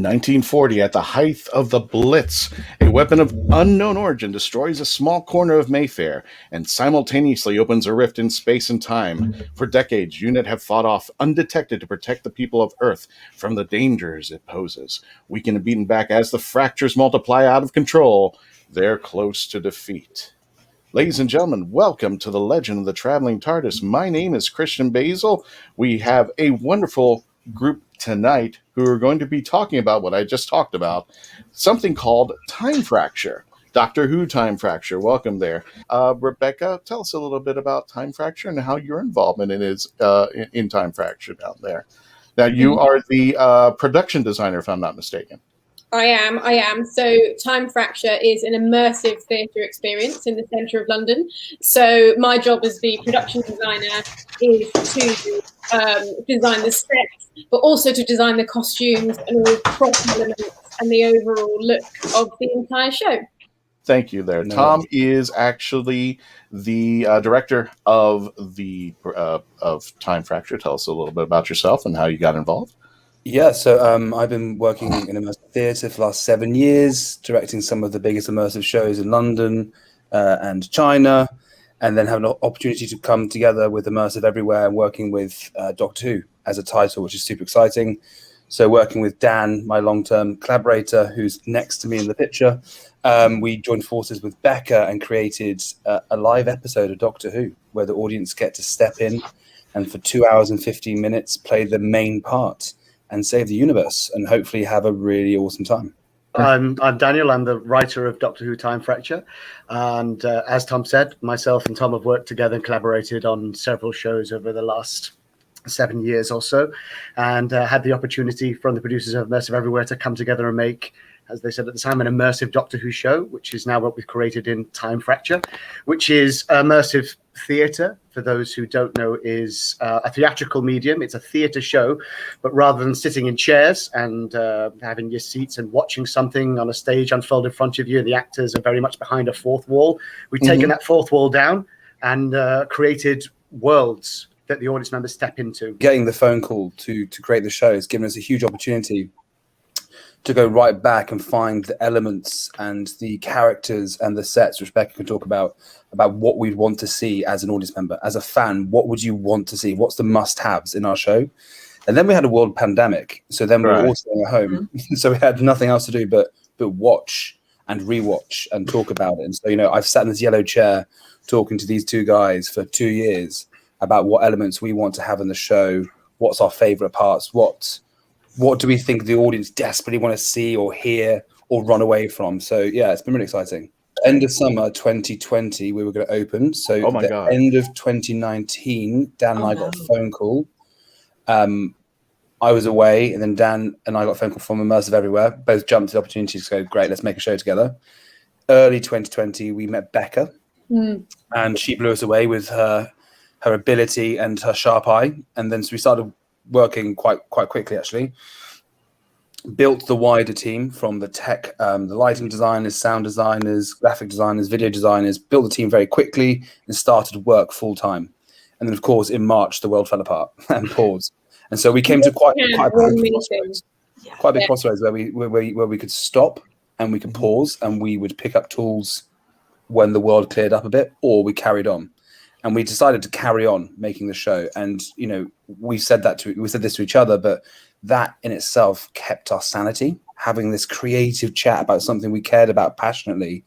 1940, at the height of the Blitz, a weapon of unknown origin destroys a small corner of Mayfair and simultaneously opens a rift in space and time. For decades, UNIT have fought off undetected to protect the people of Earth from the dangers it poses. Weakened and beaten back as the fractures multiply out of control, they're close to defeat. Ladies and gentlemen, welcome to the Legend of the Traveling TARDIS. My name is Christian Basil. We have a wonderful group tonight who are going to be talking about what I just talked about, something called time fracture. Doctor Who time fracture. Welcome there. Rebecca, tell us a little bit about time fracture and how your involvement is in time fracture down there. Now, you are the production designer, if I'm not mistaken. I am. So Time Fracture is an immersive theatre experience in the centre of London. So my job as the production designer is to design the sets, but also to design the costumes and all the prop elements and the overall look of the entire show. Thank you there. Tom is actually the director of the of Time Fracture. Tell us a little bit about yourself and how you got involved. Yeah, so I've been working in immersive theatre for the last 7 years, directing some of the biggest immersive shows in London and China, and then have an opportunity to come together with Immersive Everywhere and working with Doctor Who as a title, which is super exciting. So working with Dan, my long-term collaborator, who's next to me in the picture, we joined forces with Becca and created a live episode of Doctor Who, where the audience get to step in and for 2 hours and 15 minutes play the main part and save the universe, and hopefully have a really awesome time. I'm Daniel. I'm the writer of Doctor Who Time Fracture. And as Tom said, myself and Tom have worked together and collaborated on several shows over the last 7 years or so, and had the opportunity from the producers of Immersive Everywhere to come together and make, as they said at the time, an immersive Doctor Who show, which is now what we've created in Time Fracture, which is immersive theatre. For those who don't know, is a theatrical medium. It's a theatre show, but rather than sitting in chairs and having your seats and watching something on a stage unfold in front of you, and the actors are very much behind a fourth wall, we've taken that fourth wall down and created worlds that the audience members step into. Getting the phone call to create the show has given us a huge opportunity to go right back and find the elements and the characters and the sets, which Becca can talk about what we'd want to see as an audience member. As a fan, what would you want to see? What's the must-haves in our show? And then we had a world pandemic, so then we were all staying at home. So we had nothing else to do but watch and rewatch and talk about it. And so, I've sat in this yellow chair talking to these two guys for 2 years about what elements we want to have in the show, what's our favorite parts, what do we think the audience desperately want to see or hear or run away from? So, yeah, it's been really exciting. End of summer 2020, we were going to open. So end of 2019, Dan and I got a phone call. I was away, and then Dan and I got a phone call from Immersive Everywhere. Both jumped at the opportunity to go, great, let's make a show together. Early 2020, we met Becca, and she blew us away with her ability and her sharp eye. And then so we started working quite quickly, actually. Built the wider team from the tech, the lighting designers, sound designers, graphic designers, video designers, built the team very quickly and started work full time. And then, of course, in March, the world fell apart and paused. And so we came to quite a big crossroads where we could stop and we could pause and we would pick up tools when the world cleared up a bit, or we carried on. And we decided to carry on making the show. And, we said this to each other, but that in itself kept our sanity, having this creative chat about something we cared about passionately.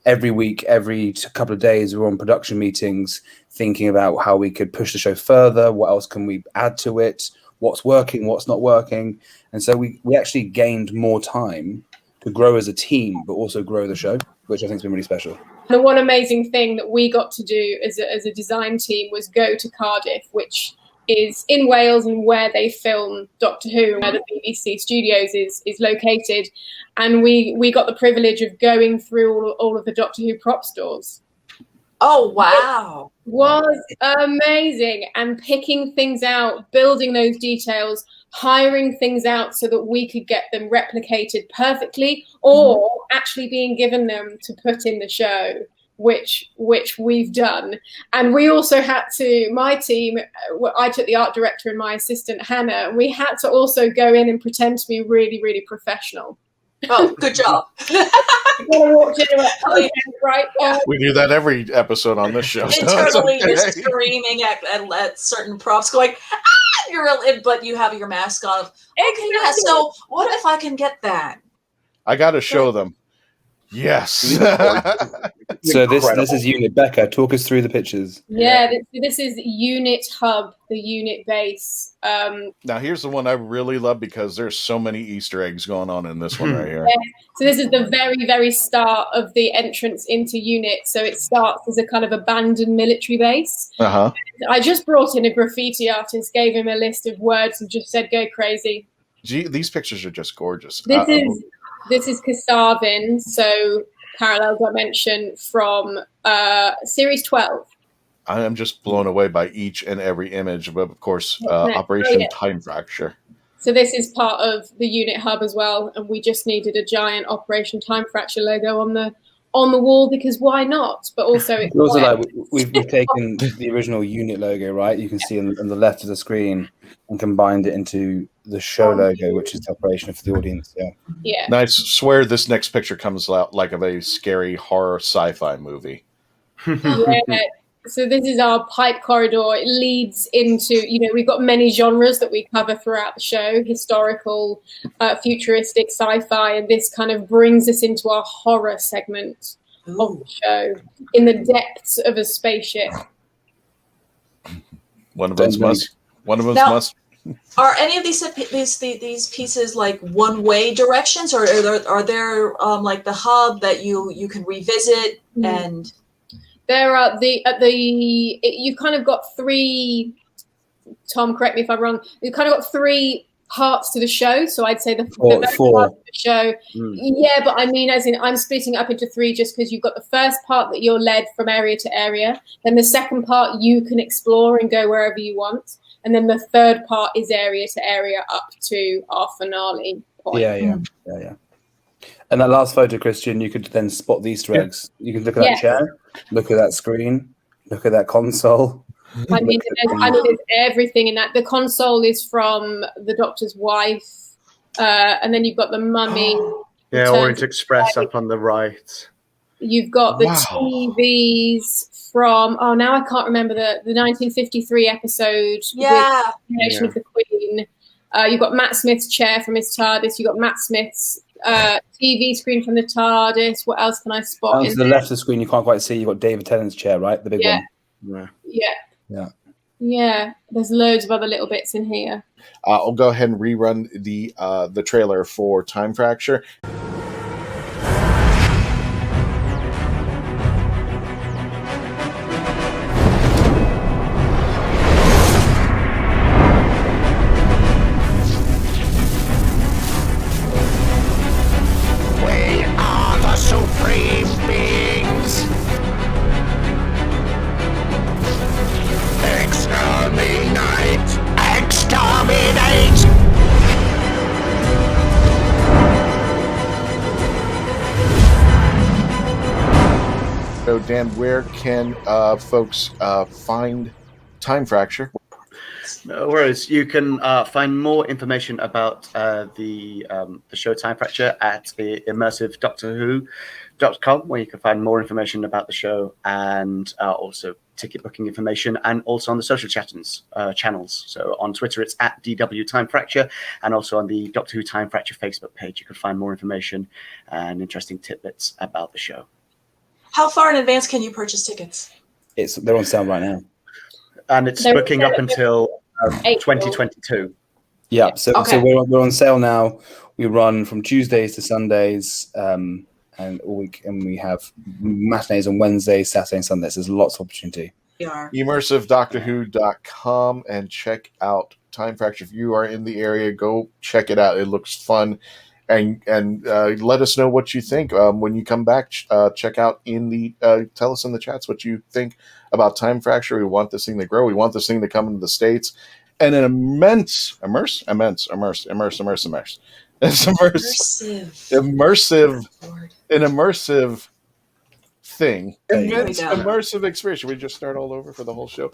Every week, every couple of days, we were on production meetings, thinking about how we could push the show further. What else can we add to it? What's working, what's not working? And so we actually gained more time to grow as a team, but also grow the show, which I think has been really special. The one amazing thing that we got to do as a design team was go to Cardiff, which is in Wales and where they film Doctor Who, where the BBC Studios is located. And we got the privilege of going through all of the Doctor Who prop stores. Oh, wow. It was amazing. And picking things out, building those details, hiring things out so that we could get them replicated perfectly or actually being given them to put in the show which we've done. And we also had to, my team, I took the art director and my assistant Hannah, and we had to also go in and pretend to be really, really professional. Oh, good job. Right? We do that every episode on this show. Internally, you're screaming at certain props, going, but you have your mask on. Okay, yeah, so what if I can get that? I got to show them. Yes. So this is Unit. Becca, talk us through the pictures. Yeah, this is Unit Hub, the unit base. Now, here's the one I really love because there's so many Easter eggs going on in this one right here. Yeah. So this is the very, very start of the entrance into Unit. So it starts as a kind of abandoned military base. Uh-huh. I just brought in a graffiti artist, gave him a list of words and just said, go crazy. Gee, these pictures are just gorgeous. This is Kasavin, so parallel dimension from Series 12. I am just blown away by each and every image, but of course, Operation Time Fracture. So this is part of the Unit Hub as well, and we just needed a giant Operation Time Fracture logo on the wall because why not? But also, it's also like we've taken the original Unit logo, right? You can see on the left of the screen, and combined it into the show logo, which is the operation for the audience. Yeah. And I swear this next picture comes out like of a scary horror sci-fi movie. Yeah. So this is our pipe corridor. It leads into, we've got many genres that we cover throughout the show: historical, futuristic, sci-fi, and this kind of brings us into our horror segment of the show, in the depths of a spaceship. One of those must. Are any of these pieces like one-way directions, or are there like the hub that you can revisit? And there are you've kind of got three. Tom, correct me if I'm wrong. You've kind of got three parts to the show, so I'd say the first part of the show. Yeah, but I mean, as in, I'm splitting it up into three just because you've got the first part that you're led from area to area, then the second part you can explore and go wherever you want. And then the third part is area to area up to our finale point. Yeah. And that last photo, Christian, you could then spot the Easter eggs. You can look at that chair, look at that screen, look at that console. I mean, there's everything in that. The console is from the Doctor's wife, and then you've got the mummy. Yeah, Orient Express up on the right. You've got the TVs from, now I can't remember the 1953 episode with the Nation of the Queen. You've got Matt Smith's chair from his TARDIS. You've got Matt Smith's TV screen from the TARDIS. What else can I spot? To the left of the screen, you can't quite see. You've got David Tennant's chair, right? The big one. Yeah. There's loads of other little bits in here. I'll go ahead and rerun the trailer for Time Fracture. So, Dan, where can folks find Time Fracture? No worries. You can find more information about the show Time Fracture at immersivedoctorwho.com, where you can find more information about the show and also ticket booking information, and also on the social channels. So on Twitter, it's at DW Time Fracture, and also on the Doctor Who Time Fracture Facebook page, you can find more information and interesting tidbits about the show. How far in advance can you purchase tickets? They're on sale right now. And it's booking up until 2022. Yeah, so we're on sale now. We run from Tuesdays to Sundays, and all week, and we have matinees on Wednesdays, Saturday, and Sundays. There's lots of opportunity. ImmersiveDoctorWho.com and check out Time Fracture. If you are in the area, go check it out. It looks fun. And let us know what you think. When you come back, check out tell us in the chats what you think about Time Fracture. We want this thing to grow. We want this thing to come into the States. And an immersive thing. There you go. Immense immersive experience. Should we just start all over for the whole show?